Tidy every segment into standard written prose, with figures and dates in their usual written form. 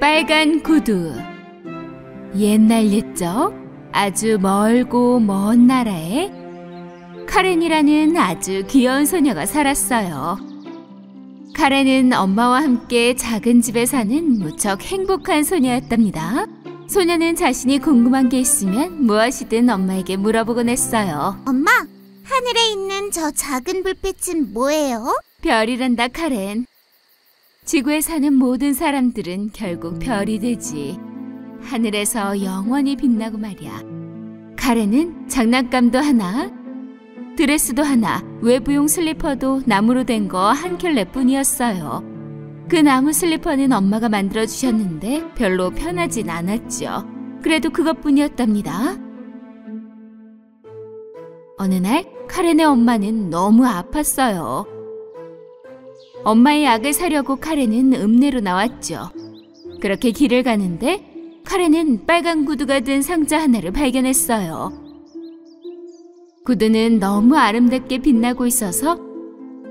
빨간 구두. 옛날 옛적 아주 멀고 먼 나라에 카렌이라는 아주 귀여운 소녀가 살았어요. 카렌은 엄마와 함께 작은 집에 사는 무척 행복한 소녀였답니다. 소녀는 자신이 궁금한 게 있으면 무엇이든 엄마에게 물어보곤 했어요. 엄마, 하늘에 있는 저 작은 불빛은 뭐예요? 별이란다, 카렌. 지구에 사는 모든 사람들은 결국 별이 되지. 하늘에서 영원히 빛나고 말이야. 카렌은 장난감도 하나, 드레스도 하나, 외부용 슬리퍼도 나무로 된 거 한 켤레뿐이었어요. 그 나무 슬리퍼는 엄마가 만들어주셨는데 별로 편하진 않았죠. 그래도 그것뿐이었답니다. 어느 날 카렌의 엄마는 너무 아팠어요. 엄마의 약을 사려고 카렌은 읍내로 나왔죠. 그렇게 길을 가는데 카렌은 빨간 구두가 든 상자 하나를 발견했어요. 구두는 너무 아름답게 빛나고 있어서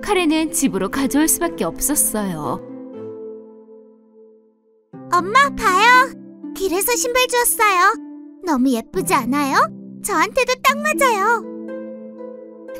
카렌은 집으로 가져올 수밖에 없었어요. 엄마, 봐요. 길에서 신발 주었어요. 너무 예쁘지 않아요? 저한테도 딱 맞아요.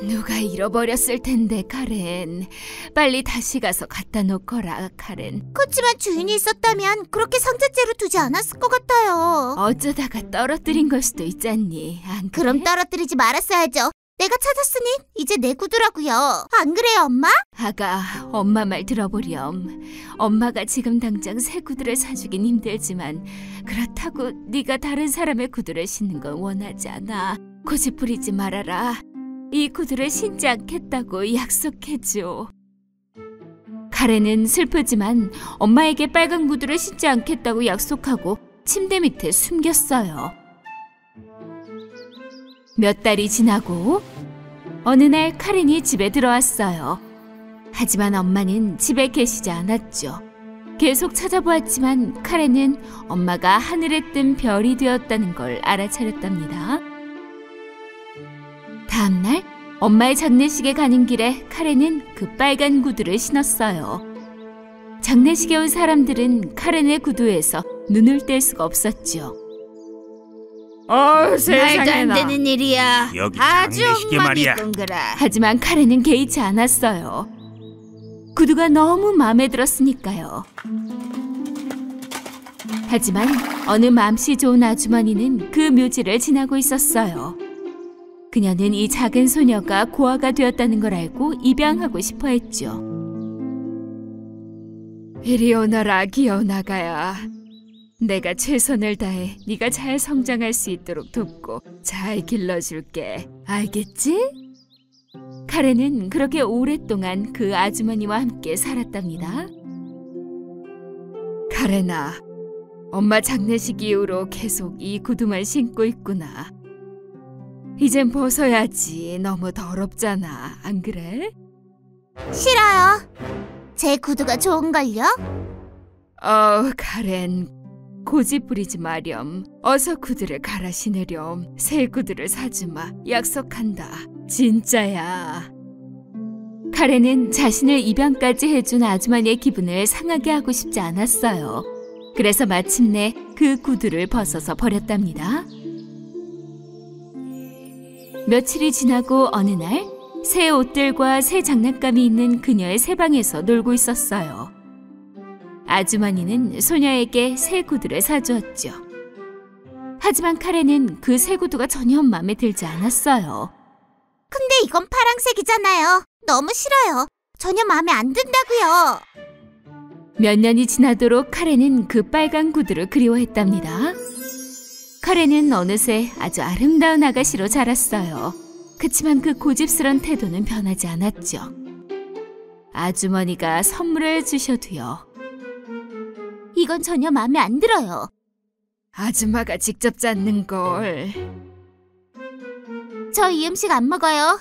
누가 잃어버렸을 텐데, 카렌. 빨리 다시 가서 갖다 놓거라, 카렌. 그렇지만 주인이 있었다면 그렇게 상자째로 두지 않았을 것 같아요. 어쩌다가 떨어뜨린 걸 수도 있잖니, 안 그래? 그럼 떨어뜨리지 말았어야죠. 내가 찾았으니 이제 내 구두라고요. 안 그래요, 엄마? 아가, 엄마 말 들어보렴. 엄마가 지금 당장 새 구두를 사주긴 힘들지만 그렇다고 네가 다른 사람의 구두를 신는 건 원하지 않아. 고집 부리지 말아라. 이 구두를 신지 않겠다고 약속해줘. 카렌은 슬프지만 엄마에게 빨간 구두를 신지 않겠다고 약속하고 침대 밑에 숨겼어요. 몇 달이 지나고 어느 날 카렌이 집에 들어왔어요. 하지만 엄마는 집에 계시지 않았죠. 계속 찾아보았지만 카렌은 엄마가 하늘에 뜬 별이 되었다는 걸 알아차렸답니다. 다음날 엄마의 장례식에 가는 길에 카렌은 그 빨간 구두를 신었어요. 장례식에 온 사람들은 카렌의 구두에서 눈을 뗄 수가 없었죠. 말도 안 되는 일이야. 여기 아주 장례식이 말이야. 엉망이꾼거라. 하지만 카렌은 개의치 않았어요. 구두가 너무 마음에 들었으니까요. 하지만 어느 맘씨 좋은 아주머니는 그 묘지를 지나고 있었어요. 그녀는 이 작은 소녀가 고아가 되었다는 걸 알고 입양하고 싶어 했죠. 이리 오너라, 귀여운 아가야. 내가 최선을 다해 네가 잘 성장할 수 있도록 돕고 잘 길러줄게. 알겠지? 카렌은 그렇게 오랫동안 그 아주머니와 함께 살았답니다. 카렌아, 엄마 장례식 이후로 계속 이 구두만 신고 있구나. 이젠 벗어야지. 너무 더럽잖아. 안 그래? 싫어요. 제 구두가 좋은걸요? 카렌. 고집 부리지 마렴. 어서 구두를 갈아 신으렴. 새 구두를 사주마. 약속한다. 진짜야. 카렌은 자신을 입양까지 해준 아주머니의 기분을 상하게 하고 싶지 않았어요. 그래서 마침내 그 구두를 벗어서 버렸답니다. 며칠이 지나고 어느 날 새 옷들과 새 장난감이 있는 그녀의 새 방에서 놀고 있었어요. 아주머니는 소녀에게 새 구두를 사주었죠. 하지만 카렌은 그 새 구두가 전혀 마음에 들지 않았어요. 근데 이건 파랑색이잖아요. 너무 싫어요. 전혀 마음에 안 든다고요. 몇 년이 지나도록 카렌은 그 빨간 구두를 그리워했답니다. 카렌은 어느새 아주 아름다운 아가씨로 자랐어요. 그치만 그 고집스런 태도는 변하지 않았죠. 아주머니가 선물을 주셔도요. 이건 전혀 마음에 안 들어요. 아줌마가 직접 짰는 걸. 저 이 음식 안 먹어요.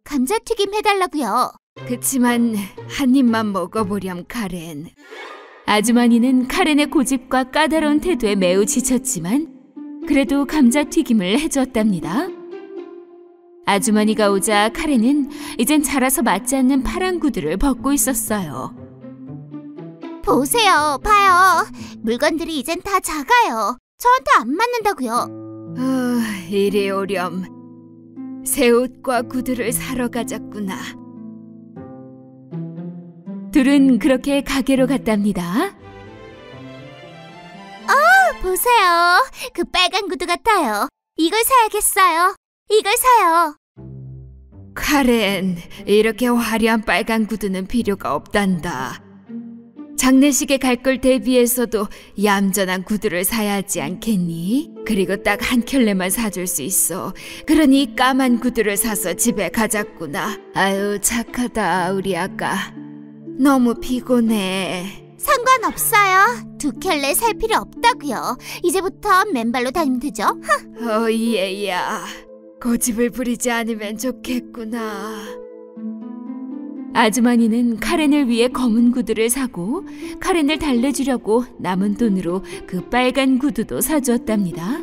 감자튀김 해달라고요. 그치만 한 입만 먹어보렴, 카렌. 아주머니는 카렌의 고집과 까다로운 태도에 매우 지쳤지만 그래도 감자튀김을 해주었답니다. 아주머니가 오자 카렌은 이젠 자라서 맞지 않는 파란 구두를 벗고 있었어요. 보세요, 봐요. 물건들이 이젠 다 작아요. 저한테 안 맞는다고요. 이리 오렴. 새 옷과 구두를 사러 가자꾸나. 둘은 그렇게 가게로 갔답니다. 보세요. 그 빨간 구두 같아요. 이걸 사야겠어요. 이걸 사요. 카렌, 이렇게 화려한 빨간 구두는 필요가 없단다. 장례식에 갈 걸 대비해서도 얌전한 구두를 사야 하지 않겠니? 그리고 딱 한 켤레만 사줄 수 있어. 그러니 까만 구두를 사서 집에 가자꾸나. 아유, 착하다, 우리 아가. 너무 피곤해. 상관없어요. 2켤레 살 필요 없다고요. 이제부터 맨발로 다니면 되죠? 얘야. 고집을 부리지 않으면 좋겠구나. 아주머니는 카렌을 위해 검은 구두를 사고 카렌을 달래주려고 남은 돈으로 그 빨간 구두도 사주었답니다.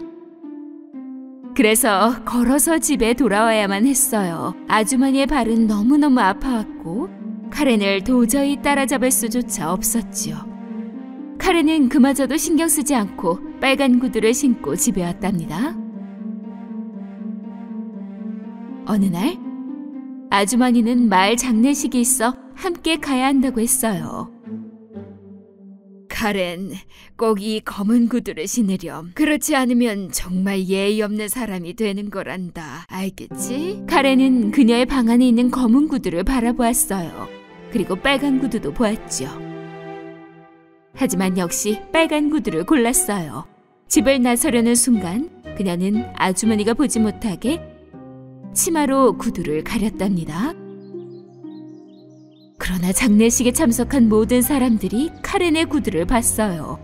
그래서 걸어서 집에 돌아와야만 했어요. 아주머니의 발은 너무너무 아파왔고 카렌을 도저히 따라잡을 수조차 없었지요. 카렌은 그마저도 신경 쓰지 않고 빨간 구두를 신고 집에 왔답니다. 어느 날 아주머니는 마을 장례식이 있어 함께 가야 한다고 했어요. 카렌, 꼭 이 검은 구두를 신으렴. 그렇지 않으면 정말 예의 없는 사람이 되는 거란다. 알겠지? 카렌은 그녀의 방 안에 있는 검은 구두를 바라보았어요. 그리고 빨간 구두도 보았죠. 하지만 역시 빨간 구두를 골랐어요. 집을 나서려는 순간 그녀는 아주머니가 보지 못하게 치마로 구두를 가렸답니다. 그러나 장례식에 참석한 모든 사람들이 카렌의 구두를 봤어요.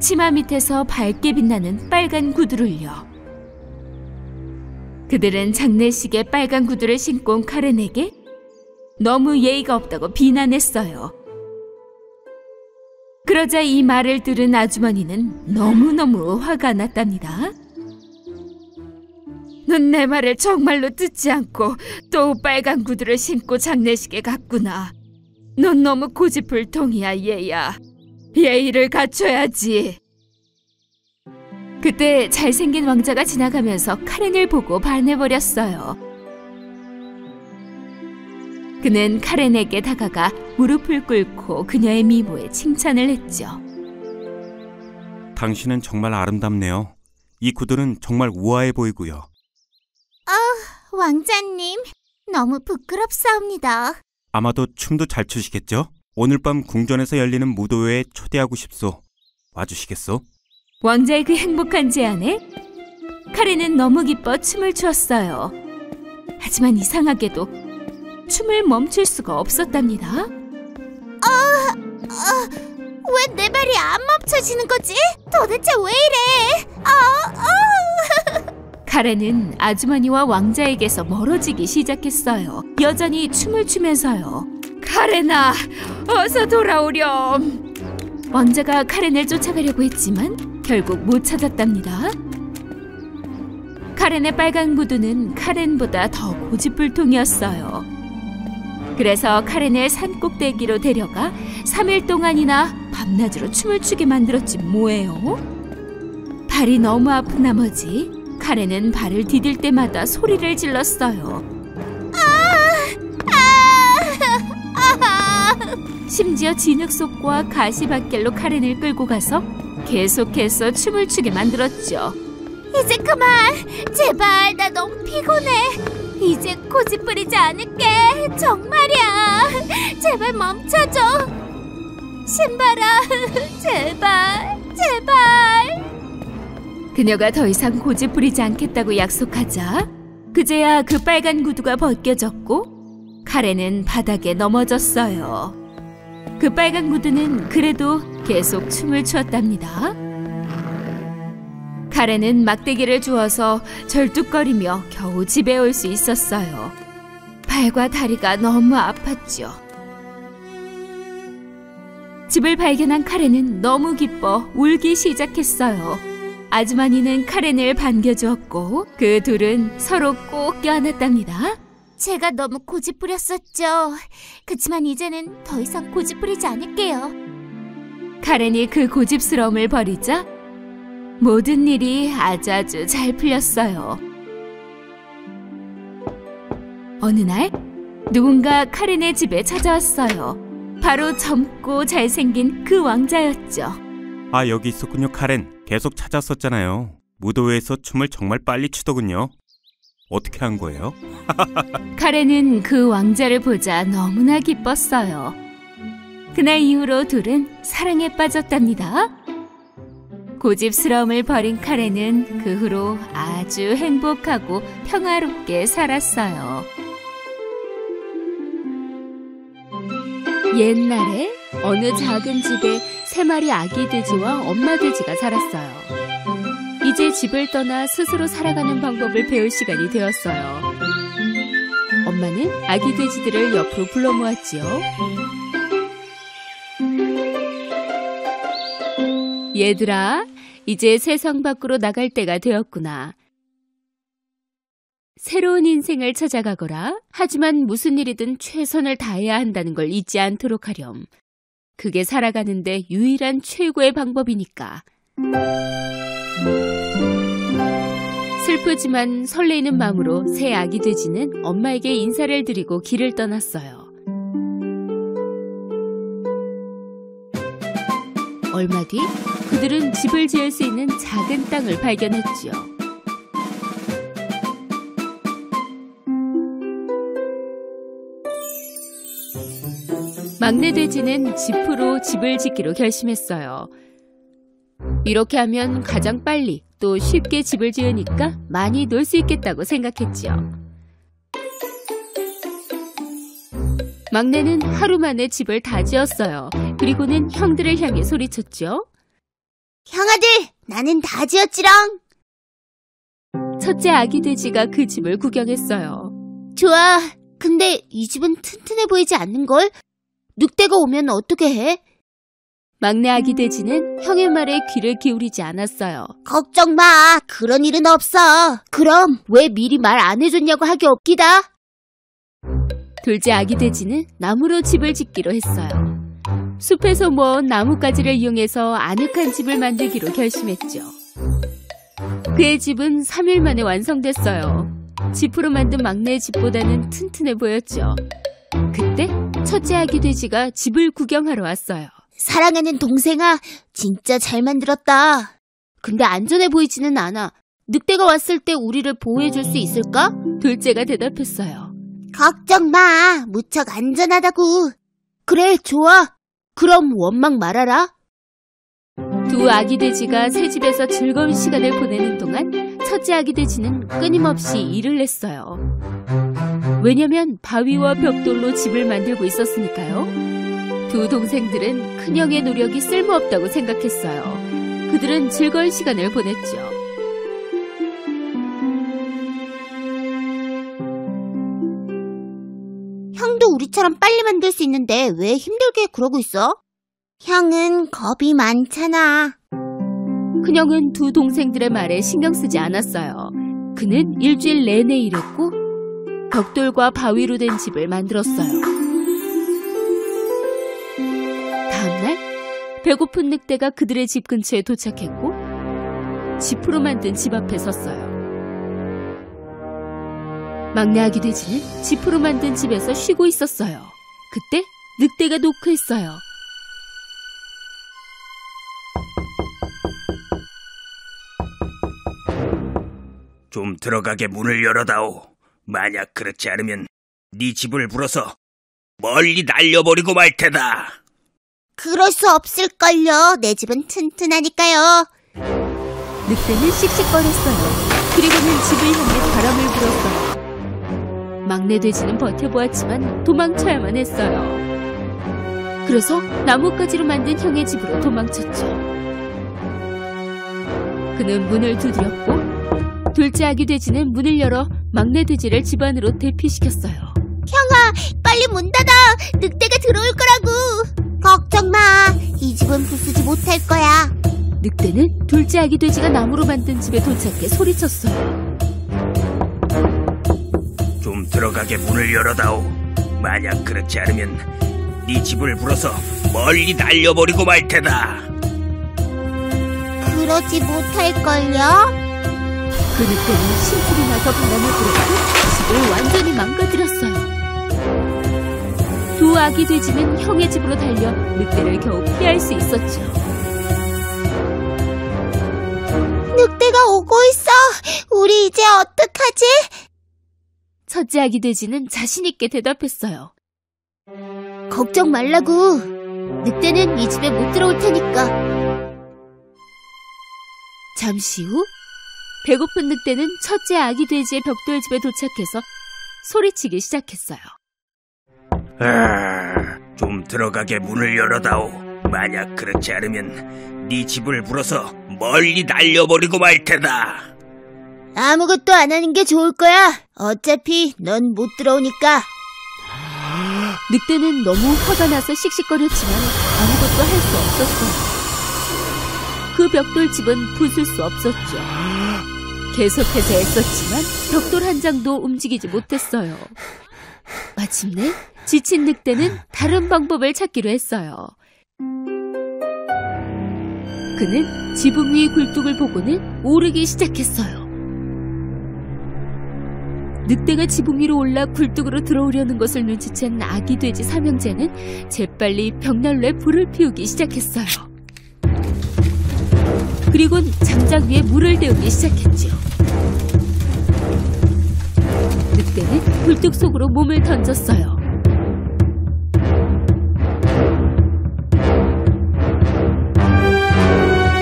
치마 밑에서 밝게 빛나는 빨간 구두를요. 그들은 장례식에 빨간 구두를 신고 온 카렌에게 너무 예의가 없다고 비난했어요. 그러자 이 말을 들은 아주머니는 너무너무 화가 났답니다. 넌 내 말을 정말로 듣지 않고 또 빨간 구두를 신고 장례식에 갔구나. 넌 너무 고집불통이야, 얘야. 예의를 갖춰야지. 그때 잘생긴 왕자가 지나가면서 카렌을 보고 반해버렸어요. 그는 카렌에게 다가가 무릎을 꿇고 그녀의 미모에 칭찬을 했죠. 당신은 정말 아름답네요. 이 구두는 정말 우아해 보이고요. 왕자님, 너무 부끄럽사옵니다. 아마도 춤도 잘 추시겠죠? 오늘 밤 궁전에서 열리는 무도회에 초대하고 싶소. 와주시겠소? 왕자의 그 행복한 제안에 카렌은 너무 기뻐 춤을 추었어요. 하지만 이상하게도 춤을 멈출 수가 없었답니다. 왜 내 발이 안 멈춰지는 거지? 도대체 왜 이래? 카렌은 아주머니와 왕자에게서 멀어지기 시작했어요. 여전히 춤을 추면서요. 카렌아, 어서 돌아오렴. 왕자가 카렌을 쫓아가려고 했지만 결국 못 찾았답니다. 카렌의 빨간 구두는 카렌보다 더 고집불통이었어요. 그래서 카렌을 산 꼭대기로 데려가 3일 동안이나 밤낮으로 춤을 추게 만들었지 뭐예요. 발이 너무 아픈 나머지 카렌은 발을 디딜 때마다 소리를 질렀어요. 심지어 진흙속과 가시밭길로 카렌을 끌고 가서 계속해서 춤을 추게 만들었죠. 이제 그만! 제발, 나 너무 피곤해. 이제 고집 부리지 않을게. 정말이야. 제발 멈춰줘. 신발아, 제발, 제발. 그녀가 더 이상 고집 부리지 않겠다고 약속하자 그제야 그 빨간 구두가 벗겨졌고 카렌은 바닥에 넘어졌어요. 그 빨간 구두는 그래도 계속 춤을 추었답니다. 카렌은 막대기를 주워서 절뚝거리며 겨우 집에 올 수 있었어요. 발과 다리가 너무 아팠죠. 집을 발견한 카렌은 너무 기뻐 울기 시작했어요. 아주머니는 카렌을 반겨주었고 그 둘은 서로 꼭 껴안았답니다. 제가 너무 고집 부렸었죠. 그치만 이제는 더 이상 고집 부리지 않을게요. 카렌이 그 고집스러움을 버리자 모든 일이 아주 잘 풀렸어요. 어느 날 누군가 카렌의 집에 찾아왔어요. 바로 젊고 잘생긴 그 왕자였죠. 아, 여기 있었군요, 카렌. 계속 찾았었잖아요. 무도회에서 춤을 정말 빨리 추더군요. 어떻게 한 거예요? 카렌은 그 왕자를 보자 너무나 기뻤어요. 그날 이후로 둘은 사랑에 빠졌답니다. 고집스러움을 버린 카렌은 그 후로 아주 행복하고 평화롭게 살았어요. 옛날에 어느 작은 집에 3마리 아기 돼지와 엄마 돼지가 살았어요. 이제 집을 떠나 스스로 살아가는 방법을 배울 시간이 되었어요. 엄마는 아기 돼지들을 옆으로 불러 모았지요. 얘들아, 이제 세상 밖으로 나갈 때가 되었구나. 새로운 인생을 찾아가거라. 하지만 무슨 일이든 최선을 다해야 한다는 걸 잊지 않도록 하렴. 그게 살아가는데 유일한 최고의 방법이니까. 슬프지만 설레이는 마음으로 새 아기 돼지는 엄마에게 인사를 드리고 길을 떠났어요. 얼마 뒤 그들은 집을 지을 수 있는 작은 땅을 발견했지요. 막내 돼지는 지프로 집을 짓기로 결심했어요. 이렇게 하면 가장 빨리 또 쉽게 집을 지으니까 많이 놀 수 있겠다고 생각했지요. 막내는 하루 만에 집을 다 지었어요. 그리고는 형들을 향해 소리쳤죠. 형아들, 나는 다 지었지롱. 첫째 아기 돼지가 그 집을 구경했어요. 좋아. 근데 이 집은 튼튼해 보이지 않는걸? 늑대가 오면 어떻게 해? 막내 아기 돼지는 형의 말에 귀를 기울이지 않았어요. 걱정 마. 그런 일은 없어. 그럼 왜 미리 말 안 해줬냐고 하기 없기다. 둘째 아기 돼지는 나무로 집을 짓기로 했어요. 숲에서 모은 나뭇가지를 이용해서 아늑한 집을 만들기로 결심했죠. 그의 집은 3일 만에 완성됐어요. 지프로 만든 막내의 집보다는 튼튼해 보였죠. 그때 첫째 아기 돼지가 집을 구경하러 왔어요. 사랑하는 동생아, 진짜 잘 만들었다. 근데 안전해 보이지는 않아. 늑대가 왔을 때 우리를 보호해줄 수 있을까? 둘째가 대답했어요. 걱정 마. 무척 안전하다고. 그래, 좋아. 그럼 원망 말아라. 두 아기 돼지가 새 집에서 즐거운 시간을 보내는 동안 첫째 아기 돼지는 끊임없이 일을 했어요. 왜냐면 바위와 벽돌로 집을 만들고 있었으니까요. 두 동생들은 큰형의 노력이 쓸모없다고 생각했어요. 그들은 즐거운 시간을 보냈죠. 형도 우리처럼 빨리 만들 수 있는데 왜 힘들게 그러고 있어? 형은 겁이 많잖아. 큰형은 두 동생들의 말에 신경 쓰지 않았어요. 그는 일주일 내내 일했고 벽돌과 바위로 된 집을 만들었어요. 다음날 배고픈 늑대가 그들의 집 근처에 도착했고 지프로 만든 집 앞에 섰어요. 막내 아기 돼지는 지프로 만든 집에서 쉬고 있었어요. 그때 늑대가 노크했어요. 좀 들어가게 문을 열어다오. 만약 그렇지 않으면 네 집을 불어서 멀리 날려버리고 말 테다. 그럴 수 없을걸요. 내 집은 튼튼하니까요. 늑대는 씩씩거렸어요. 그리고는 집을 향해 바람을 불었어요. 막내 돼지는 버텨보았지만 도망쳐야만 했어요. 그래서 나뭇가지로 만든 형의 집으로 도망쳤죠. 그는 문을 두드렸고 둘째 아기 돼지는 문을 열어 막내 돼지를 집 안으로 대피시켰어요. 형아, 빨리 문 닫아. 늑대가 들어올 거라고. 걱정 마. 이 집은 부수지 못할 거야. 늑대는 둘째 아기 돼지가 나무로 만든 집에 도착해 소리쳤어요. 좀 들어가게 문을 열어다오. 만약 그렇지 않으면 네 집을 불어서 멀리 날려버리고 말 테다. 그러지 못할걸요? 그 늑대는 심술이 나서 바람을 불었고 집을 완전히 망가뜨렸어요. 두 아기 돼지는 형의 집으로 달려 늑대를 겨우 피할 수 있었죠. 늑대가 오고 있어. 우리 이제 어떡하지? 첫째 아기 돼지는 자신 있게 대답했어요. 걱정 말라고. 늑대는 이 집에 못 들어올 테니까. 잠시 후 배고픈 늑대는 첫째 아기 돼지의 벽돌집에 도착해서 소리치기 시작했어요. 좀 들어가게 문을 열어다오. 만약 그렇지 않으면 네 집을 불어서 멀리 날려버리고 말 테다. 아무것도 안 하는 게 좋을 거야. 어차피 넌 못 들어오니까. 늑대는 너무 화가 나서 씩씩거렸지만 아무것도 할 수 없었어요. 그 벽돌집은 부술 수 없었죠. 계속해서 애썼지만 벽돌 한 장도 움직이지 못했어요. 마침내 지친 늑대는 다른 방법을 찾기로 했어요. 그는 지붕 위 굴뚝을 보고는 오르기 시작했어요. 늑대가 지붕 위로 올라 굴뚝으로 들어오려는 것을 눈치챈 아기 돼지 삼형제는 재빨리 벽난로에 불을 피우기 시작했어요. 그리곤 장작 위에 물을 데우기 시작했죠. 늑대는 굴뚝 속으로 몸을 던졌어요.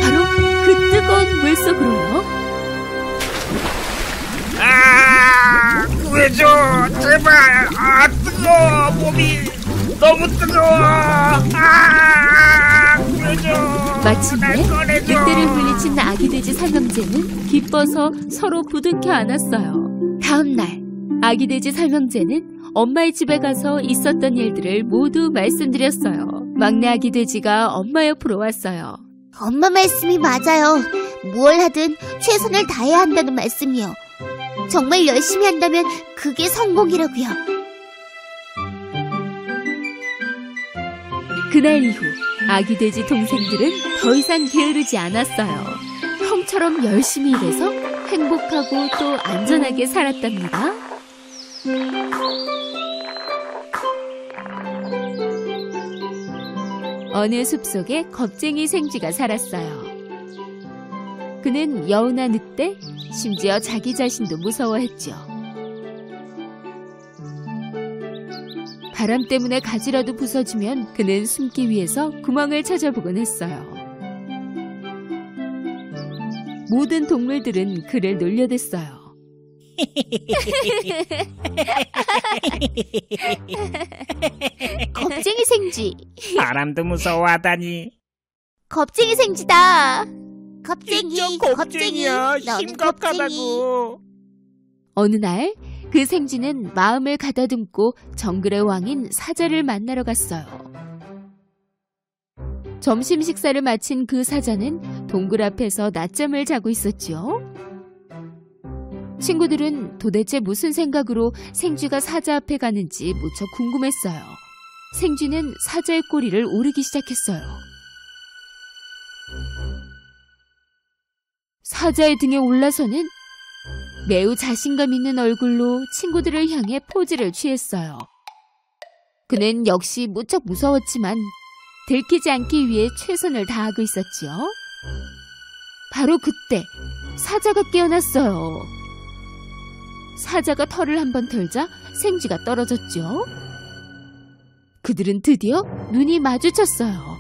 바로 그 뜨거운 물 속으로요. 구해줘, 제발. 뜨거워. 몸이 너무 뜨거워. 구해줘. 마침내 늑대를 물리친 아기 돼지 삼형제는 기뻐서 서로 부둥켜 안았어요. 다음 날 아기 돼지 삼형제는 엄마의 집에 가서 있었던 일들을 모두 말씀드렸어요. 막내 아기 돼지가 엄마 옆으로 왔어요. 엄마 말씀이 맞아요. 무얼 하든 최선을 다해야 한다는 말씀이요. 정말 열심히 한다면 그게 성공이라고요. 그날 이후 아기 돼지 동생들은 더 이상 게으르지 않았어요. 형처럼 열심히 일해서 행복하고 또 안전하게 살았답니다. 어느 숲속에 겁쟁이 생쥐가 살았어요. 그는 여우나 늑대, 심지어 자기 자신도 무서워했죠. 바람 때문에 가지라도 부서지면 그는 숨기 위해서 구멍을 찾아보곤 했어요. 모든 동물들은 그를 놀려댔어요. 겁쟁이 생쥐. 사람도 무서워하다니. 겁쟁이 생쥐다. 겁쟁이, 진짜 겁쟁이야. 너는 심각하다고. 어느 날 그 생쥐는 마음을 가다듬고 정글의 왕인 사자를 만나러 갔어요. 점심 식사를 마친 그 사자는 동굴 앞에서 낮잠을 자고 있었지요. 친구들은 도대체 무슨 생각으로 생쥐가 사자 앞에 가는지 무척 궁금했어요. 생쥐는 사자의 꼬리를 오르기 시작했어요. 사자의 등에 올라서는 매우 자신감 있는 얼굴로 친구들을 향해 포즈를 취했어요. 그는 역시 무척 무서웠지만 들키지 않기 위해 최선을 다하고 있었지요. 바로 그때 사자가 깨어났어요. 사자가 털을 한번 털자 생쥐가 떨어졌죠. 그들은 드디어 눈이 마주쳤어요.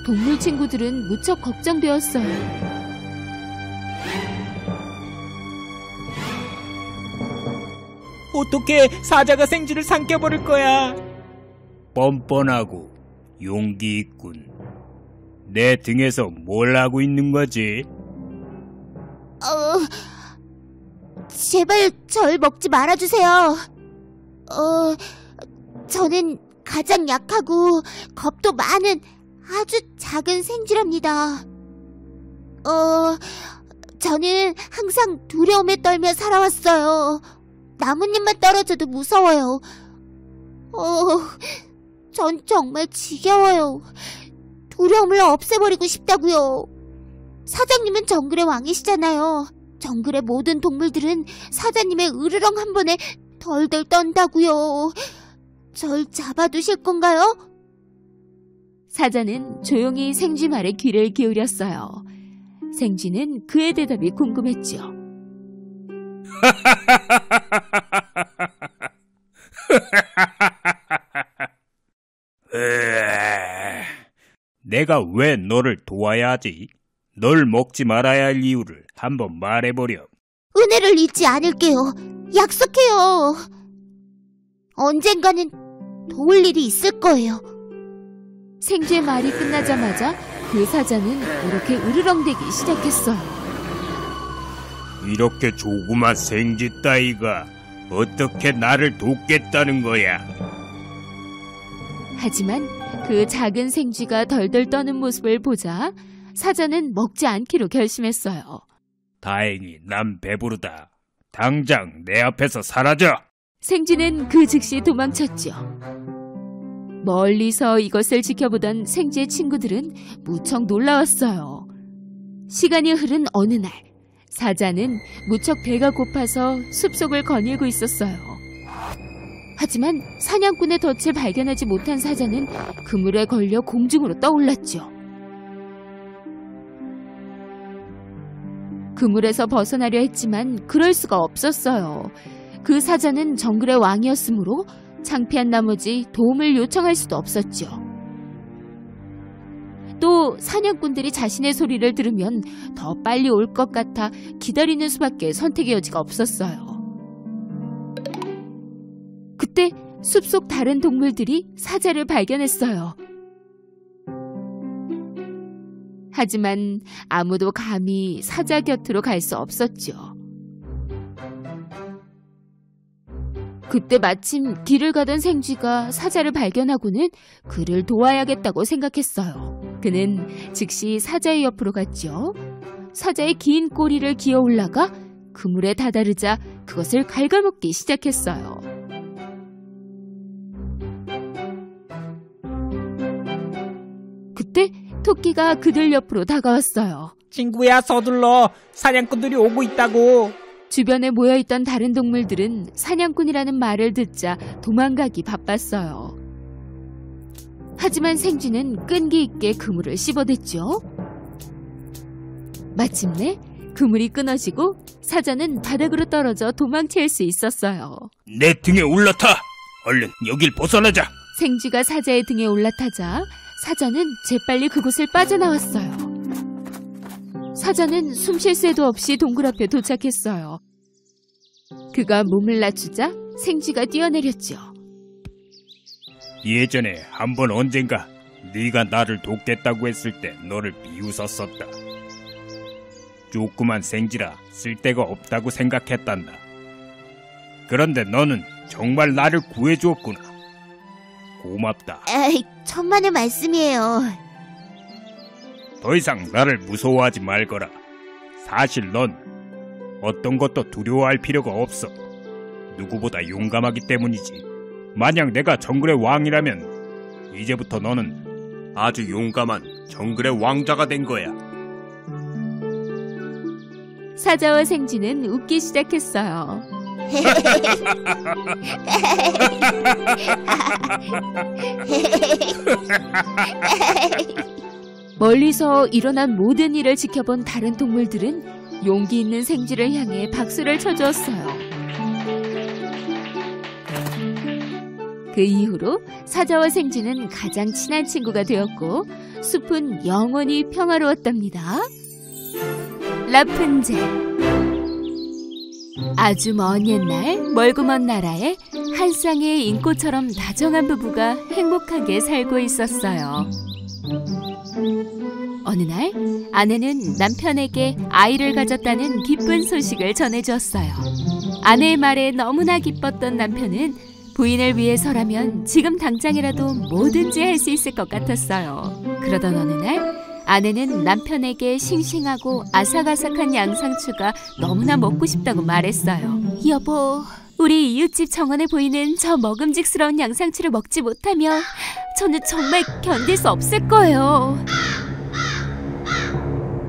동물 친구들은 무척 걱정되었어요. 어떻게 사자가 생쥐를 삼켜버릴 거야? 뻔뻔하고 용기 있군. 내 등에서 뭘 하고 있는 거지? 제발 절 먹지 말아주세요. 저는 가장 약하고 겁도 많은 아주 작은 생쥐랍니다. 저는 항상 두려움에 떨며 살아왔어요. 나뭇잎만 떨어져도 무서워요. 전 정말 지겨워요. 두려움을 없애버리고 싶다고요. 사장님은 정글의 왕이시잖아요. 정글의 모든 동물들은 사장님의 으르렁 한 번에 덜덜 떤다고요. 절 잡아두실 건가요? 사자는 조용히 생쥐 말에 귀를 기울였어요. 생쥐는 그의 대답이 궁금했죠. 내가 왜 너를 도와야 하지? 널 먹지 말아야 할 이유를 한번 말해보렴. 은혜를 잊지 않을게요. 약속해요. 언젠가는 도울 일이 있을 거예요. 생쥐의 말이 끝나자마자 그 사자는 이렇게 으르렁대기 시작했어요. 이렇게 조그만 생쥐 따위가 어떻게 나를 돕겠다는 거야? 하지만 그 작은 생쥐가 덜덜 떠는 모습을 보자 사자는 먹지 않기로 결심했어요. 다행히 난 배부르다. 당장 내 앞에서 사라져! 생쥐는 그 즉시 도망쳤죠. 멀리서 이것을 지켜보던 생쥐의 친구들은 무척 놀라웠어요. 시간이 흐른 어느 날, 사자는 무척 배가 고파서 숲속을 거닐고 있었어요. 하지만 사냥꾼의 덫을 발견하지 못한 사자는 그물에 걸려 공중으로 떠올랐죠. 그물에서 벗어나려 했지만 그럴 수가 없었어요. 그 사자는 정글의 왕이었으므로 창피한 나머지 도움을 요청할 수도 없었죠. 또 사냥꾼들이 자신의 소리를 들으면 더 빨리 올 것 같아 기다리는 수밖에 선택의 여지가 없었어요. 그때 숲속 다른 동물들이 사자를 발견했어요. 하지만 아무도 감히 사자 곁으로 갈 수 없었죠. 그때 마침 길을 가던 생쥐가 사자를 발견하고는 그를 도와야겠다고 생각했어요. 그는 즉시 사자의 옆으로 갔죠. 사자의 긴 꼬리를 기어 올라가 그물에 다다르자 그것을 갉아먹기 시작했어요. 그때 토끼가 그들 옆으로 다가왔어요. 친구야, 서둘러. 사냥꾼들이 오고 있다고. 주변에 모여있던 다른 동물들은 사냥꾼이라는 말을 듣자 도망가기 바빴어요. 하지만 생쥐는 끈기 있게 그물을 씹어댔죠. 마침내 그물이 끊어지고 사자는 바닥으로 떨어져 도망칠 수 있었어요. 내 등에 올라타! 얼른 여길 벗어나자! 생쥐가 사자의 등에 올라타자 사자는 재빨리 그곳을 빠져나왔어요. 사자는 숨 쉴 새도 없이 동굴 앞에 도착했어요. 그가 몸을 낮추자 생쥐가 뛰어내렸죠. 예전에 한 번 언젠가 네가 나를 돕겠다고 했을 때 너를 비웃었었다. 조그만 생쥐라 쓸데가 없다고 생각했단다. 그런데 너는 정말 나를 구해주었구나. 고맙다. 에이, 천만의 말씀이에요. 더 이상 나를 무서워하지 말거라. 사실 넌 어떤 것도 두려워할 필요가 없어. 누구보다 용감하기 때문이지. 만약 내가 정글의 왕이라면 이제부터 너는 아주 용감한 정글의 왕자가 된 거야. 사자와 생쥐는 웃기 시작했어요. 멀리서 일어난 모든 일을 지켜본 다른 동물들은 용기 있는 생쥐를 향해 박수를 쳐주었어요. 그 이후로 사자와 생쥐는 가장 친한 친구가 되었고 숲은 영원히 평화로웠답니다. 라푼젤. 아주 먼 옛날 멀고 먼 나라에 한 쌍의 인꼬처럼 다정한 부부가 행복하게 살고 있었어요. 어느 날 아내는 남편에게 아이를 가졌다는 기쁜 소식을 전해주었어요. 아내의 말에 너무나 기뻤던 남편은 부인을 위해서라면 지금 당장이라도 뭐든지 할 수 있을 것 같았어요. 그러던 어느 날 아내는 남편에게 싱싱하고 아삭아삭한 양상추가 너무나 먹고 싶다고 말했어요. 여보, 우리 이웃집 정원에 보이는 저 먹음직스러운 양상추를 먹지 못하면 저는 정말 견딜 수 없을 거예요.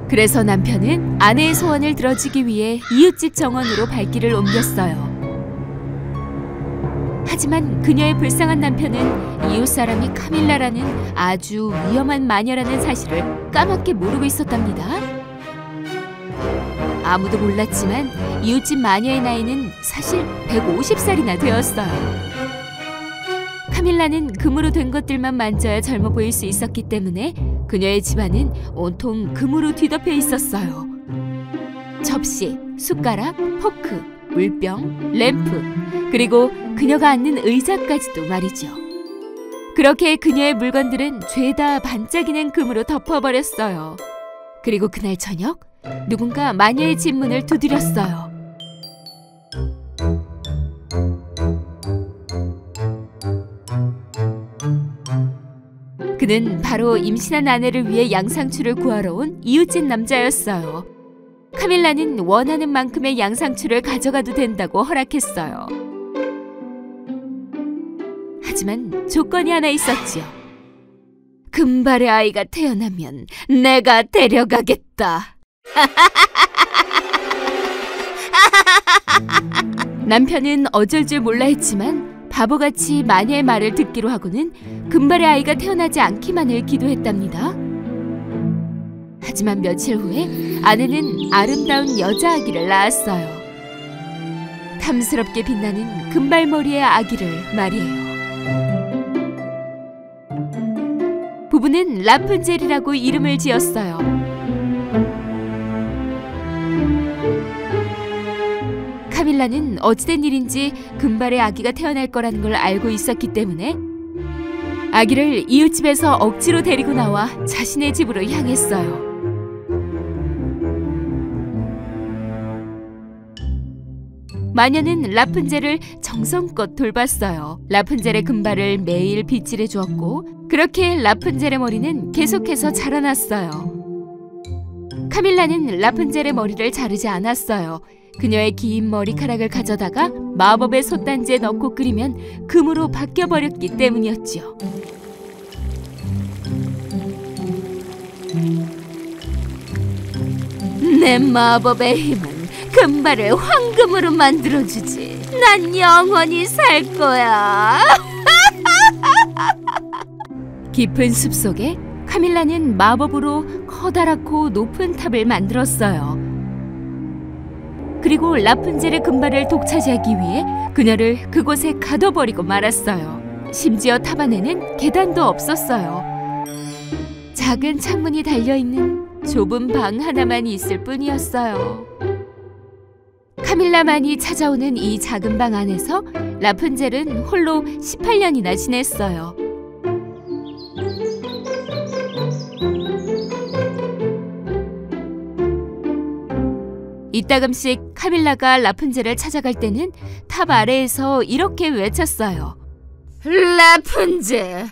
그래서 남편은 아내의 소원을 들어주기 위해 이웃집 정원으로 발길을 옮겼어요. 하지만 그녀의 불쌍한 남편은 이웃 사람이 카밀라라는 아주 위험한 마녀라는 사실을 까맣게 모르고 있었답니다. 아무도 몰랐지만 이웃집 마녀의 나이는 사실 150살이나 되었어요. 카밀라는 금으로 된 것들만 만져야 젊어 보일 수 있었기 때문에 그녀의 집안은 온통 금으로 뒤덮여 있었어요. 접시, 숟가락, 포크, 물병, 램프, 그리고 그녀가 앉는 의자까지도 말이죠. 그렇게 그녀의 물건들은 죄다 반짝이는 금으로 덮어버렸어요. 그리고 그날 저녁 누군가 마녀의 집 문을 두드렸어요. 그는 바로 임신한 아내를 위해 양상추를 구하러 온 이웃집 남자였어요. 카밀라는 원하는 만큼의 양상추를 가져가도 된다고 허락했어요. 하지만 조건이 하나 있었지요. 금발의 아이가 태어나면 내가 데려가겠다. 남편은 어쩔 줄 몰라 했지만 바보같이 마녀의 말을 듣기로 하고는 금발의 아이가 태어나지 않기만을 기도했답니다. 하지만 며칠 후에 아내는 아름다운 여자아기를 낳았어요. 탐스럽게 빛나는 금발머리의 아기를 말이에요. 부부는 라푼젤이라고 이름을 지었어요. 카밀라는 어찌된 일인지 금발의 아기가 태어날 거라는 걸 알고 있었기 때문에 아기를 이웃집에서 억지로 데리고 나와 자신의 집으로 향했어요. 마녀는 라푼젤을 정성껏 돌봤어요. 라푼젤의 금발을 매일 빗질해 주었고 그렇게 라푼젤의 머리는 계속해서 자라났어요. 카밀라는 라푼젤의 머리를 자르지 않았어요. 그녀의 긴 머리카락을 가져다가 마법의 솥단지에 넣고 끓이면 금으로 바뀌어버렸기 때문이었죠. 내 마법의 힘은 금발을 황금으로 만들어주지. 난 영원히 살 거야. 깊은 숲속에 카밀라는 마법으로 커다랗고 높은 탑을 만들었어요. 그리고 라푼젤의 금발을 독차지하기 위해 그녀를 그곳에 가둬버리고 말았어요. 심지어 탑 안에는 계단도 없었어요. 작은 창문이 달려있는 좁은 방 하나만 있을 뿐이었어요. 카밀라만이 찾아오는 이 작은 방 안에서 라푼젤은 홀로 18년이나 지냈어요. 이따금씩 카밀라가 라푼젤을 찾아갈 때는 탑 아래에서 이렇게 외쳤어요. 라푼젤,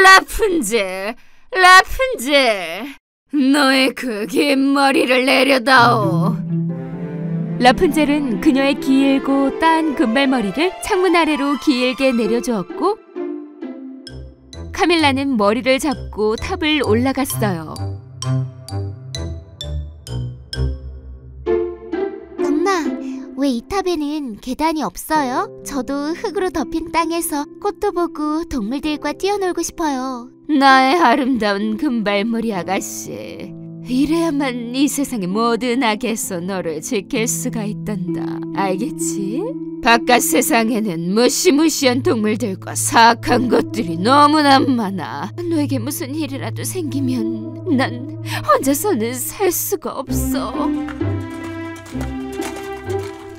라푼젤, 라푼젤, 너의 그 긴 머리를 내려다오. 라푼젤은 그녀의 길고 딴 금발머리를 창문 아래로 길게 내려주었고 카밀라는 머리를 잡고 탑을 올라갔어요. 엄마, 왜 이 탑에는 계단이 없어요? 저도 흙으로 덮인 땅에서 꽃도 보고 동물들과 뛰어놀고 싶어요. 나의 아름다운 금발머리 아가씨, 이래야만 이 세상의 모든 악에서 너를 지킬 수가 있단다. 알겠지? 바깥 세상에는 무시무시한 동물들과 사악한 것들이 너무나 많아. 너에게 무슨 일이라도 생기면 난 혼자서는 살 수가 없어.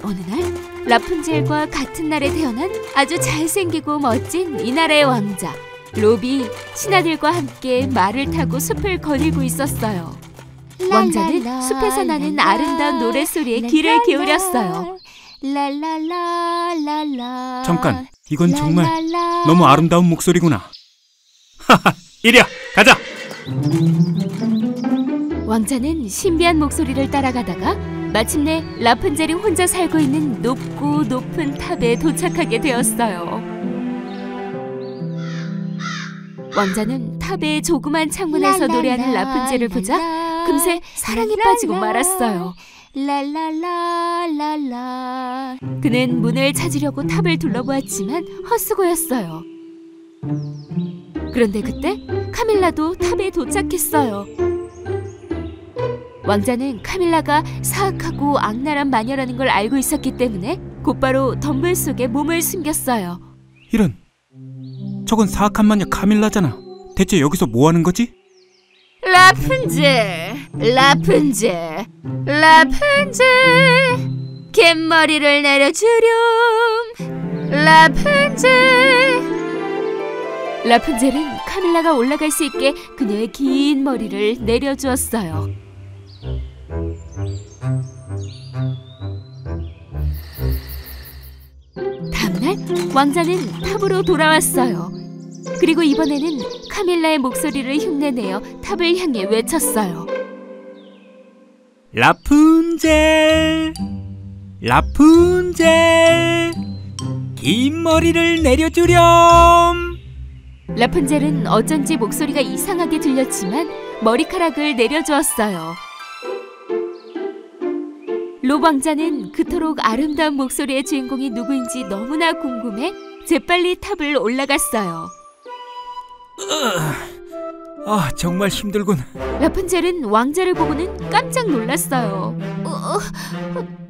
어느 날 라푼젤과 같은 날에 태어난 아주 잘생기고 멋진 이 나라의 왕자 로비 신하들과 함께 말을 타고 숲을 거닐고 있었어요. 왕자는 숲에서 나는 아름다운 노랫소리에 귀를 기울였어요. 잠깐, 이건 정말 너무 아름다운 목소리구나. 하하, 이리야, 가자. 왕자는 신비한 목소리를 따라가다가 마침내 라푼젤이 혼자 살고 있는 높고 높은 탑에 도착하게 되었어요. 왕자는 탑의 조그만 창문에서 노래하는 라푼젤을 보자 금세 사랑에 빠지고 말았어요. 랄랄랄랄라. 그는 문을 찾으려고 탑을 둘러보았지만 헛수고였어요. 그런데 그때 카밀라도 탑에 도착했어요. 왕자는 카밀라가 사악하고 악랄한 마녀라는 걸 알고 있었기 때문에 곧바로 덤불 속에 몸을 숨겼어요. 이런, 저건 사악한 마녀 카밀라잖아. 대체 여기서 뭐 하는 거지? 라푼젤, 라푼젤, 라푼젤, 긴 머리를 내려주렴. 라푼젤. 라푼젤은 카밀라가 올라갈 수 있게 그녀의 긴 머리를 내려주었어요. 다음날 왕자는 탑으로 돌아왔어요. 그리고 이번에는 카밀라의 목소리를 흉내내어 탑을 향해 외쳤어요. 라푼젤, 라푼젤, 긴 머리를 내려주렴. 라푼젤은 어쩐지 목소리가 이상하게 들렸지만 머리카락을 내려주었어요. 롭 왕자는 그토록 아름다운 목소리의 주인공이 누구인지 너무나 궁금해 재빨리 탑을 올라갔어요. 정말 힘들군. 라푼젤은 왕자를 보고는 깜짝 놀랐어요.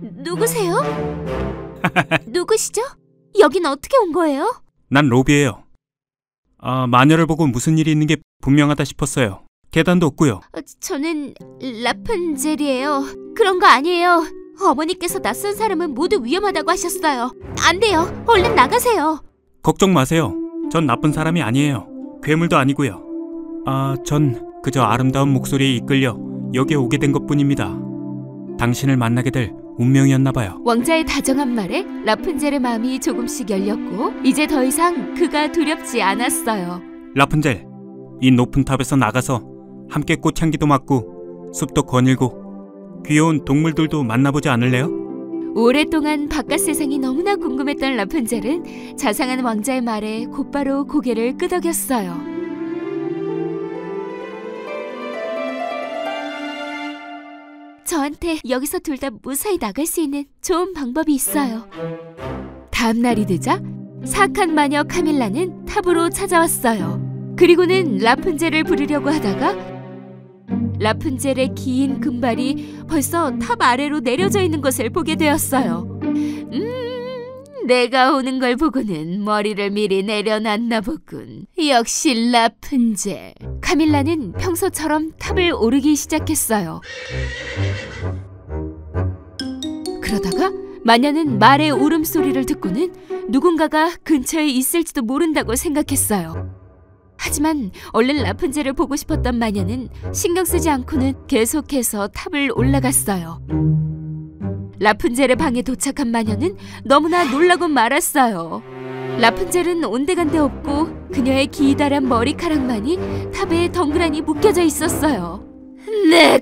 누구세요? 누구시죠? 여긴 어떻게 온 거예요? 난 롭이에요. 마녀를 보고 무슨 일이 있는 게 분명하다 싶었어요. 계단도 없고요. 저는 라푼젤이에요. 그런 거 아니에요. 어머니께서 낯선 사람은 모두 위험하다고 하셨어요. 안 돼요. 얼른 나가세요. 걱정 마세요. 전 나쁜 사람이 아니에요. 괴물도 아니고요. 전 그저 아름다운 목소리에 이끌려 여기에 오게 된 것뿐입니다. 당신을 만나게 될 운명이었나 봐요. 왕자의 다정한 말에 라푼젤의 마음이 조금씩 열렸고 이제 더 이상 그가 두렵지 않았어요. 라푼젤, 이 높은 탑에서 나가서 함께 꽃향기도 맡고 숲도 거닐고 귀여운 동물들도 만나보지 않을래요? 오랫동안 바깥 세상이 너무나 궁금했던 라푼젤은 자상한 왕자의 말에 곧바로 고개를 끄덕였어요. 저한테 여기서 둘 다 무사히 나갈 수 있는 좋은 방법이 있어요. 다음 날이 되자 사악한 마녀 카밀라는 탑으로 찾아왔어요. 그리고는 라푼젤을 부르려고 하다가 라푼젤의 긴 금발이 벌써 탑 아래로 내려져 있는 것을 보게 되었어요. 내가 오는 걸 보고는 머리를 미리 내려놨나 보군. 역시 라푼젤. 카밀라는 평소처럼 탑을 오르기 시작했어요. 그러다가 마녀는 말의 울음소리를 듣고는 누군가가 근처에 있을지도 모른다고 생각했어요. 하지만 얼른 라푼젤을 보고 싶었던 마녀는 신경 쓰지 않고는 계속해서 탑을 올라갔어요. 라푼젤의 방에 도착한 마녀는 너무나 놀라고 말았어요. 라푼젤은 온데간데 없고 그녀의 기다란 머리카락만이 탑에 덩그러니 묶여져 있었어요. 내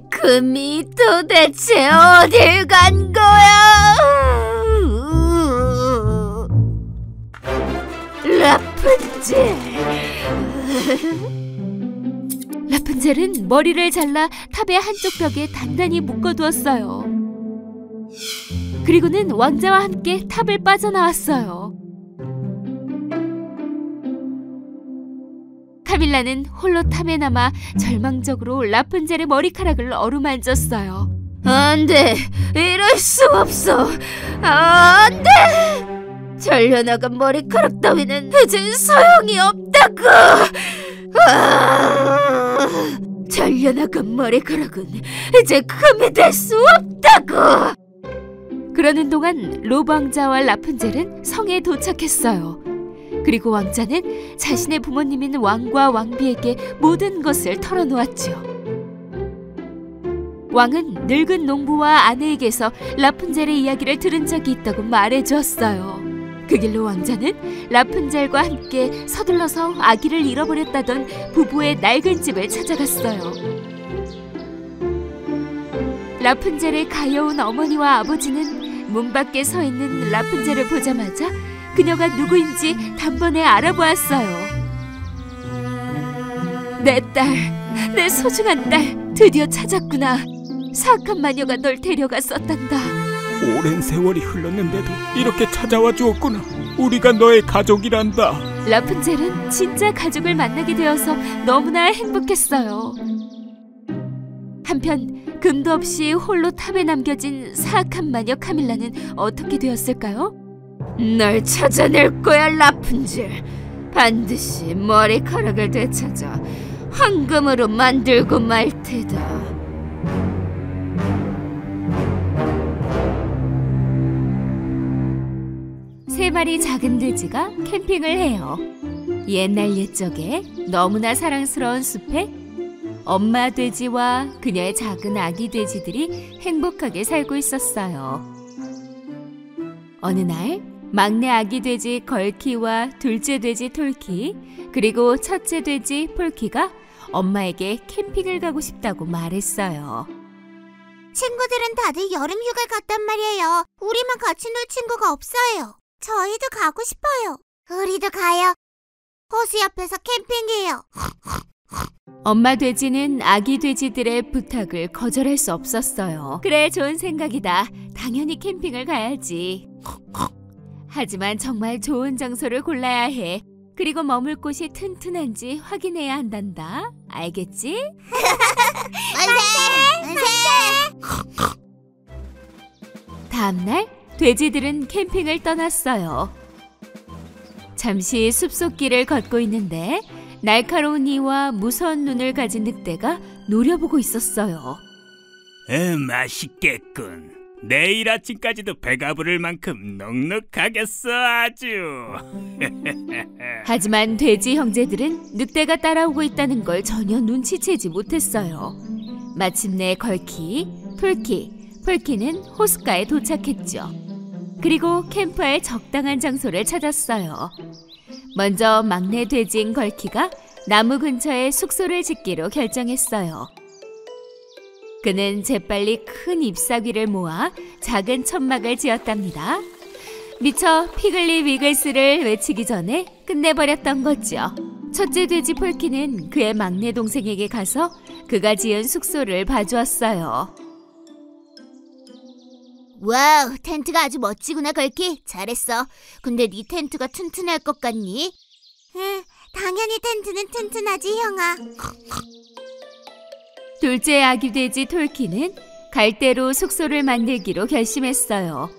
금이 도대체 어딜 간 거야? 라푼젤. 라푼젤은 머리를 잘라 탑의 한쪽 벽에 단단히 묶어두었어요. 그리고는 왕자와 함께 탑을 빠져나왔어요. 카밀라는 홀로 탑에 남아 절망적으로 라푼젤의 머리카락을 어루만졌어요. 안 돼! 이럴 수 없어! 안 돼! 잘려나간 머리카락 따위는 이젠 소용이 없다고! 잘려나간 머리카락은 이제 금이 될 수 없다고! 그러는 동안 롭 왕자와 라푼젤은 성에 도착했어요. 그리고 왕자는 자신의 부모님인 왕과 왕비에게 모든 것을 털어놓았죠. 왕은 늙은 농부와 아내에게서 라푼젤의 이야기를 들은 적이 있다고 말해주었어요. 그 길로 왕자는 라푼젤과 함께 서둘러서 아기를 잃어버렸다던 부부의 낡은 집을 찾아갔어요. 라푼젤을 가여운 어머니와 아버지는 문 밖에 서 있는 라푼젤을 보자마자 그녀가 누구인지 단번에 알아보았어요. 내 딸, 내 소중한 딸, 드디어 찾았구나. 사악한 마녀가 널 데려갔었단다. 오랜 세월이 흘렀는데도 이렇게 찾아와 주었구나. 우리가 너의 가족이란다. 라푼젤은 진짜 가족을 만나게 되어서 너무나 행복했어요. 한편 금도 없이 홀로 탑에 남겨진 사악한 마녀 카밀라는 어떻게 되었을까요? 널 찾아낼 거야, 라푼젤. 반드시 머리카락을 되찾아 황금으로 만들고 말 테다. 세 마리 작은 돼지가 캠핑을 해요. 옛날 옛적에 너무나 사랑스러운 숲에 엄마 돼지와 그녀의 작은 아기 돼지들이 행복하게 살고 있었어요. 어느 날 막내 아기 돼지 걸키와 둘째 돼지 톨키, 그리고 첫째 돼지 폴키가 엄마에게 캠핑을 가고 싶다고 말했어요. 친구들은 다들 여름 휴가를 갔단 말이에요. 우리만 같이 놀 친구가 없어요. 저희도 가고 싶어요. 우리도 가요. 호수 옆에서 캠핑해요. 엄마 돼지는 아기 돼지들의 부탁을 거절할 수 없었어요. 그래, 좋은 생각이다. 당연히 캠핑을 가야지. 하지만 정말 좋은 장소를 골라야 해. 그리고 머물 곳이 튼튼한지 확인해야 한단다. 알겠지? 만세! 다음날 돼지들은 캠핑을 떠났어요. 잠시 숲속길을 걷고 있는데 날카로운 이와 무서운 눈을 가진 늑대가 노려보고 있었어요. 맛있겠군. 내일 아침까지도 배가 부를 만큼 넉넉하겠어 아주. 하지만 돼지 형제들은 늑대가 따라오고 있다는 걸 전혀 눈치채지 못했어요. 마침내 걸키, 톨키, 폴키는 호숫가에 도착했죠. 그리고 캠프할 적당한 장소를 찾았어요. 먼저 막내 돼지인 걸키가 나무 근처에 숙소를 짓기로 결정했어요. 그는 재빨리 큰 잎사귀를 모아 작은 천막을 지었답니다. 미처 피글리 위글스를 외치기 전에 끝내버렸던 거죠. 첫째 돼지 폴키는 그의 막내 동생에게 가서 그가 지은 숙소를 봐주었어요. 와우, 텐트가 아주 멋지구나, 걸키. 잘했어. 근데 네 텐트가 튼튼할 것 같니? 응, 당연히 텐트는 튼튼하지, 형아. 둘째 아기 돼지 톨키는 갈대로 숙소를 만들기로 결심했어요.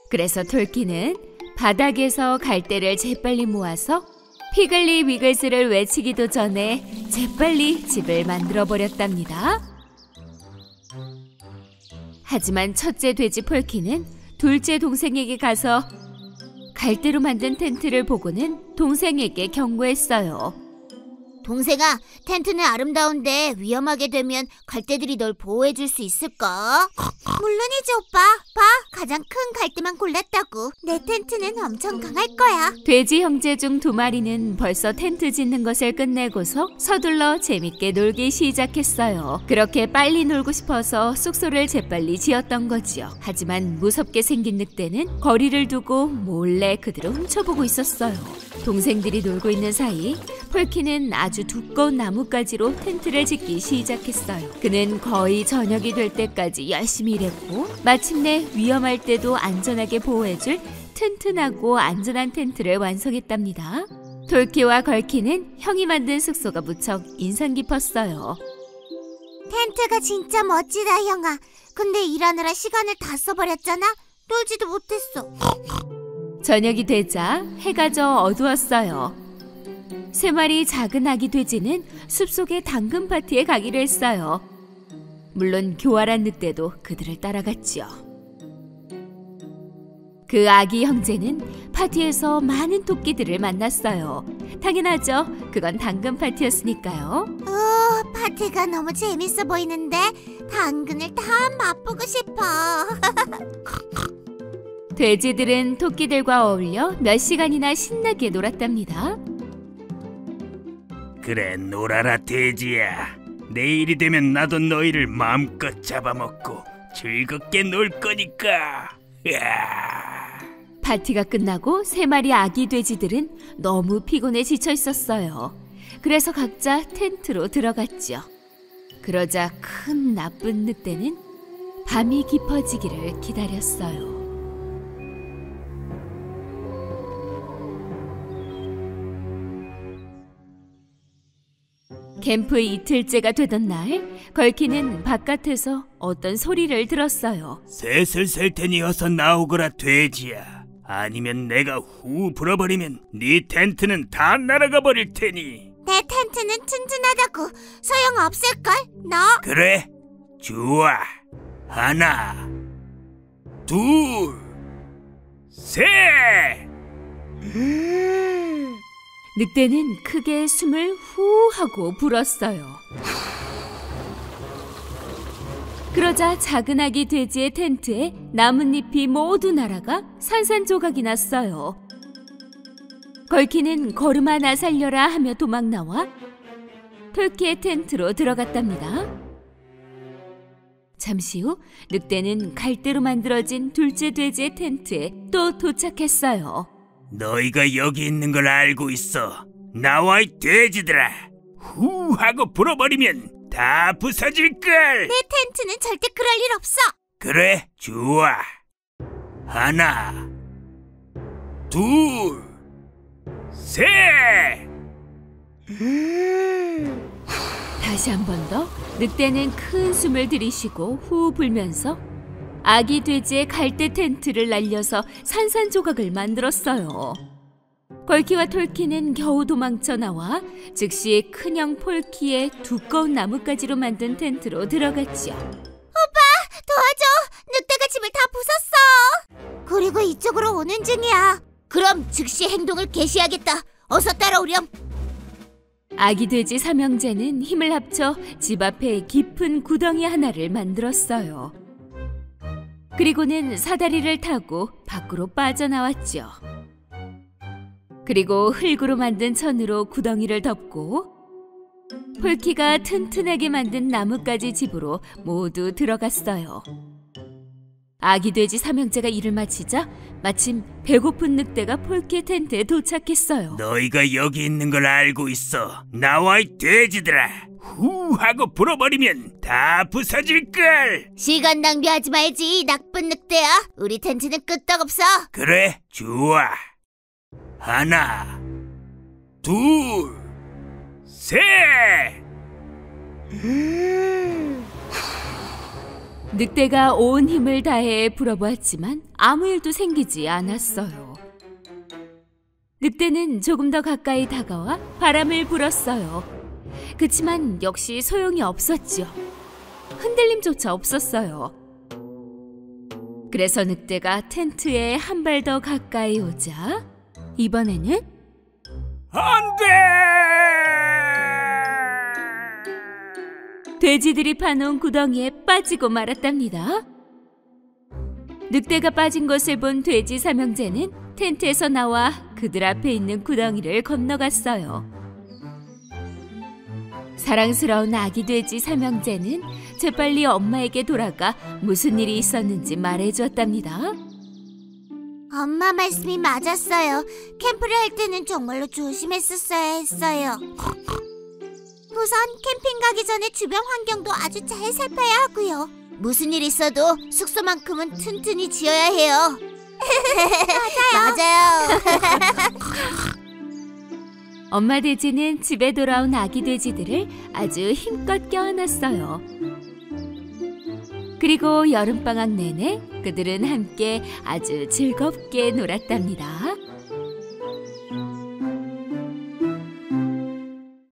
그래서 톨키는 바닥에서 갈대를 재빨리 모아서 피글리 위글스를 외치기도 전에 재빨리 집을 만들어버렸답니다. 하지만 첫째 돼지 폴키는 둘째 동생에게 가서 갈대로 만든 텐트를 보고는 동생에게 경고했어요. 동생아, 텐트는 아름다운데 위험하게 되면 갈대들이 널 보호해줄 수 있을까? 물론이지, 오빠. 봐, 가장 큰 갈대만 골랐다고. 내 텐트는 엄청 강할 거야. 돼지 형제 중 2마리는 벌써 텐트 짓는 것을 끝내고서 서둘러 재밌게 놀기 시작했어요. 그렇게 빨리 놀고 싶어서 숙소를 재빨리 지었던 거지요. 하지만 무섭게 생긴 늑대는 거리를 두고 몰래 그들을 훔쳐보고 있었어요. 동생들이 놀고 있는 사이 폴키는 아주 두꺼운 나뭇가지로 텐트를 짓기 시작했어요. 그는 거의 저녁이 될 때까지 열심히 일했고 마침내 위험할 때도 안전하게 보호해줄 튼튼하고 안전한 텐트를 완성했답니다. 톨키와 걸키는 형이 만든 숙소가 무척 인상 깊었어요. 텐트가 진짜 멋지다, 형아. 근데 일하느라 시간을 다 써버렸잖아. 놀지도 못했어. 저녁이 되자 해가 져 어두웠어요. 3마리 작은 아기 돼지는 숲속의 당근 파티에 가기로 했어요. 물론 교활한 늑대도 그들을 따라갔죠. 그 아기 형제는 파티에서 많은 토끼들을 만났어요. 당연하죠. 그건 당근 파티였으니까요. 파티가 너무 재밌어 보이는데 당근을 다 맛보고 싶어. 돼지들은 토끼들과 어울려 몇 시간이나 신나게 놀았답니다. 그래, 놀아라 돼지야. 내일이 되면 나도 너희를 마음껏 잡아먹고 즐겁게 놀 거니까. 파티가 끝나고 3마리 아기 돼지들은 너무 피곤해 지쳐 있었어요. 그래서 각자 텐트로 들어갔죠. 그러자 큰 나쁜 늑대는 밤이 깊어지기를 기다렸어요. 캠프 이틀째가 되던 날, 걸키는 바깥에서 어떤 소리를 들었어요. 셋을 셀 테니 어서 나오거라 돼지야. 아니면 내가 후 불어버리면 네 텐트는 다 날아가 버릴 테니. 내 텐트는 튼튼하다고 소용없을걸? 너? 그래? 좋아. 하나, 둘, 셋. 늑대는 크게 숨을 후 하고 불었어요. 그러자 작은 아기 돼지의 텐트에 나뭇잎이 모두 날아가 산산조각이 났어요. 걸키는 걸음 하나 살려라 하며 도망 나와 톨키의 텐트로 들어갔답니다. 잠시 후 늑대는 갈대로 만들어진 둘째 돼지의 텐트에 또 도착했어요. 너희가 여기 있는 걸 알고 있어. 나와 이 돼지들아. 후 하고 불어버리면 다 부서질걸. 내 텐트는 절대 그럴 일 없어. 그래? 좋아. 하나, 둘, 셋. 다시 한 번 더 늑대는 큰 숨을 들이쉬고 후 불면서 아기 돼지의 갈대 텐트를 날려서 산산조각을 만들었어요. 걸키와 톨키는 겨우 도망쳐 나와 즉시 큰형 폴키의 두꺼운 나뭇가지로 만든 텐트로 들어갔지요. 도와줘. 늑대가 집을 다 부쉈어. 그리고 이쪽으로 오는 중이야. 그럼 즉시 행동을 개시하겠다. 어서 따라오렴. 아기 돼지 삼형제는 힘을 합쳐 집 앞에 깊은 구덩이 하나를 만들었어요. 그리고는 사다리를 타고 밖으로 빠져나왔죠. 그리고 흙으로 만든 천으로 구덩이를 덮고 폴키가 튼튼하게 만든 나뭇가지 집으로 모두 들어갔어요. 아기 돼지 삼형제가 일을 마치자 마침 배고픈 늑대가 폴키의 텐트에 도착했어요. 너희가 여기 있는 걸 알고 있어. 나와 이 돼지들아. 후 하고 불어버리면 다 부서질걸. 시간 낭비하지 말지. 나쁜 늑대야. 우리 텐트는 끄떡없어. 그래? 좋아. 하나, 둘, 셋. 늑대가 온 힘을 다해 불어보았지만 아무 일도 생기지 않았어요. 늑대는 조금 더 가까이 다가와 바람을 불었어요. 그치만 역시 소용이 없었죠. 흔들림조차 없었어요. 그래서 늑대가 텐트에 한 발 더 가까이 오자 이번에는 안 돼! 돼지들이 파놓은 구덩이에 빠지고 말았답니다. 늑대가 빠진 것을 본 돼지 삼형제는 텐트에서 나와 그들 앞에 있는 구덩이를 건너갔어요. 사랑스러운 아기 돼지 삼형제는 재빨리 엄마에게 돌아가 무슨 일이 있었는지 말해주었답니다. 엄마 말씀이 맞았어요. 캠프를 할 때는 정말로 조심했었어야 했어요. 우선 캠핑 가기 전에 주변 환경도 아주 잘 살펴야 하고요. 무슨 일 있어도 숙소만큼은 튼튼히 지어야 해요. 맞아요. 엄마 돼지는 집에 돌아온 아기 돼지들을 아주 힘껏 껴안았어요. 그리고 여름방학 내내 그들은 함께 아주 즐겁게 놀았답니다.